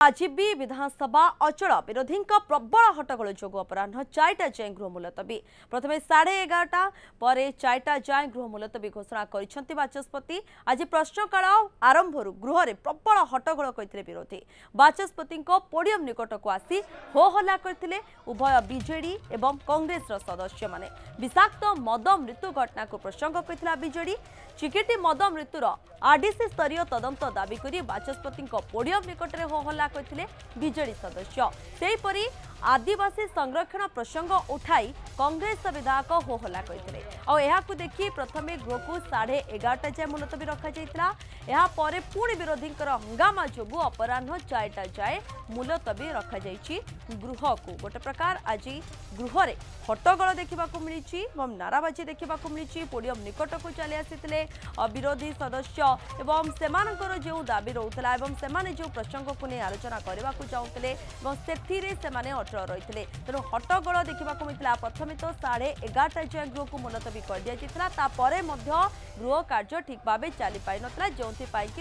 आजीबी विधानसभा अचल विरोधी प्रबल हट्टगोल जो अपराह 4टा जाए गृह मुलतवी प्रथम 11:30 पर 4टा जाए गृह मुलतवी घोषणा कर बाचस्पति। आज प्रश्नकाल आरंभ गृह में प्रबल हट्टगोल करते विरोधी बाचस्पति पोडियम निकट को आसी हो हल्ला करते उभय बीजेडी एवं कांग्रेस सदस्य माने। विषाक्त मद मृत्यु घटना को प्रसंग करथिला बीजेडी चिकेटी मद मृत्युर आरडीसी स्तरीय तदंत दाबी करी बाचस्पति पोडियम निकट में हो हल्ला करथिले बीजेडी सदस्य। सेहीपरि आदिवासी संरक्षण प्रसंग उठाई कांग्रेस विधायक हो हल्ला करथिले और एहाकु देखि प्रथमे गृह को 11:30 जाए मुलतवी रखा जायतिला। एहा परे पुणी विरोधी हंगामा जोगु अपराह 4टा जाए मुलतवी रखा जायछि गृह को। गोटे प्रकार आज गृह रे हट्टगोल देखा मिली और नाराबाजी देखा मिली। पोडियम निकट को चली आसी विरोधी सदस्य एवं सेमानकर जो दाबी रोला एवं सेमाने जो प्रसंग को नहीं आलोचना करने को चाहते से अटल रही तेणु हट्टगोल देखा मिलता। प्रथम तो 11:30 जाए गृह को मुलतवी कर दि जाता गृह कार्य ठीक भाव चली पाई ना जो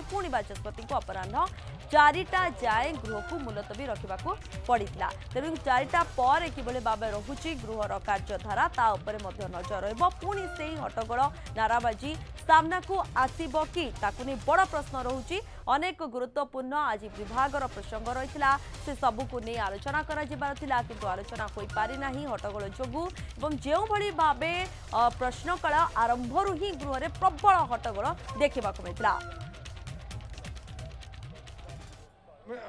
पुणी बाचस्पति को अपराह 4टा जाए गृह को मुलतवी रखा पड़ा। तेणु 4टा पर किभली भाव रोचे गृहर कार्यधारा ता उपरे नजर रुणी से हट्टगोल नाराबाजी सामना को आसीबो कि ताकु नहीं बड़ प्रश्न रोचे। अनेक गुरुत्वपूर्ण आज विभाग प्रसंग रही से सबू को नहीं आलोचना किंतु आलोचना हो पारि नाही हट्टगोल जोगु एवं जो भली भावे प्रश्नकाल आरंभ ही गृह में प्रबल हट्टगोल देखा मिलता।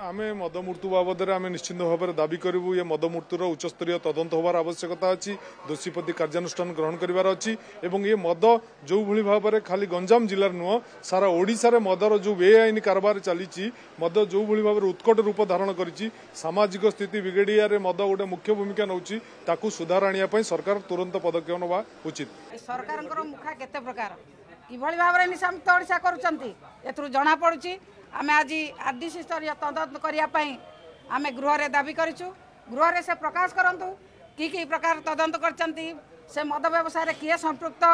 आमे मद मृत्यु बाबद आम निश्चित भाव में दाबी करूँ। ये मद मृत्युर उच्चस्तरीय तदंत होबार आवश्यकता अच्छी दोषी प्रति कार्यानुष्ठान ग्रहण करार अच्छी एवं ये मद जो भली भाव में खाली गंजाम जिलार नुह सारा ओडिशा रे मदर जो बेआईन कारबार चली मद जो भली भाव में उत्कट रूप धारण करी सामाजिक स्थिति बिगड़िया मद गोटे मुख्य भूमिका नौची ताकू सुधार आने सरकार तुरंत पदक्षेप नवा उचित। सरकार मुखा केते प्रकार किभली भाव में निशामुक्त ओडिशा करूँ जना पड़ुची। आम आज आरडीसी स्तरीय तदंत करने आम गृह में दाबी करूँ। गृह में से प्रकाश करूँ कि प्रकार तदंत कर मद व्यवसाय किए संपृक्त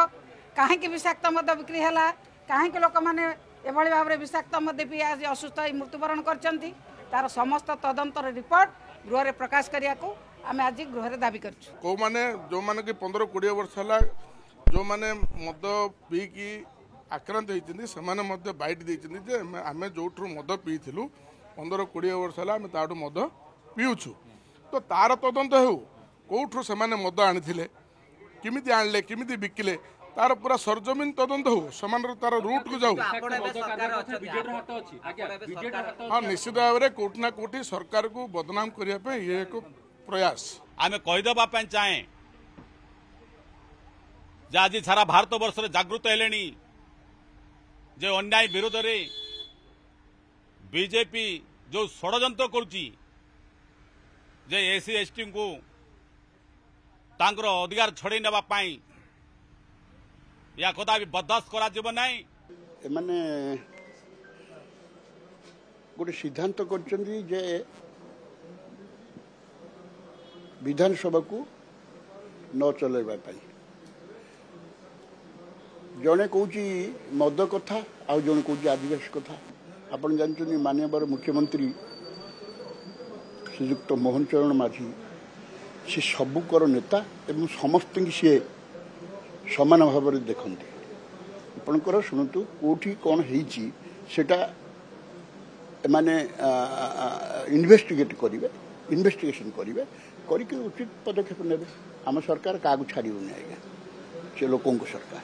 कहीं विषाक्त मद बिक्री है कहीं लोक मैंने एभली भाव में विषाक्त मद पी आज असुस्थ मृत्युवरण कर समस्त तदंत रिपोर्ट गृह में प्रकाश करने को आम आज गृह में दाबी करूँ। मैंने जो मैंने कि 15-20 वर्ष है जो मैंने मद पीकी आक्रांत होती से बैट देते आम जो मद पीलु 15-20 वर्ष है आम ताठू मद पीऊछु तो तार तदंत हो कौठू से मद आनी किमिति आणले किमिति बिकिले तार पूरा सरजमीन तदंत हो समान तार रूट को जाऊ। हाँ निश्चित भाव में कोटि ना कोटि सरकार को बदनाम करने ये एक प्रयास आम कहीदेवाई चाहे आज सारा भारत वर्ष जागृत है जे अन्याय विरोध में बीजेपी जो षड्यंत्र करुच्ची जे एससी एसटी को तांकर अधिकार छड़े नापी या कदा भी बर्दाश्त करा माने गोटे सिद्धांत करचंदी जे विधानसभा को न चलैबा पाई जड़े कौच मद कथा आ जड़े कौच आदिवासी कथा आपन जानते माननीय मुख्यमंत्री श्रीयुक्त मोहन चरण माझी सी सबुकर नेता एवं समस्त सी समान भाव में देखते आपणकर शुणु कौटी कौन होटा माने इन्वेस्टिगेशन करेंगे करके उचित पदक्षेप ने आम सरकार क्या छाड़ूनी आज्ञा से लोकों सरकार।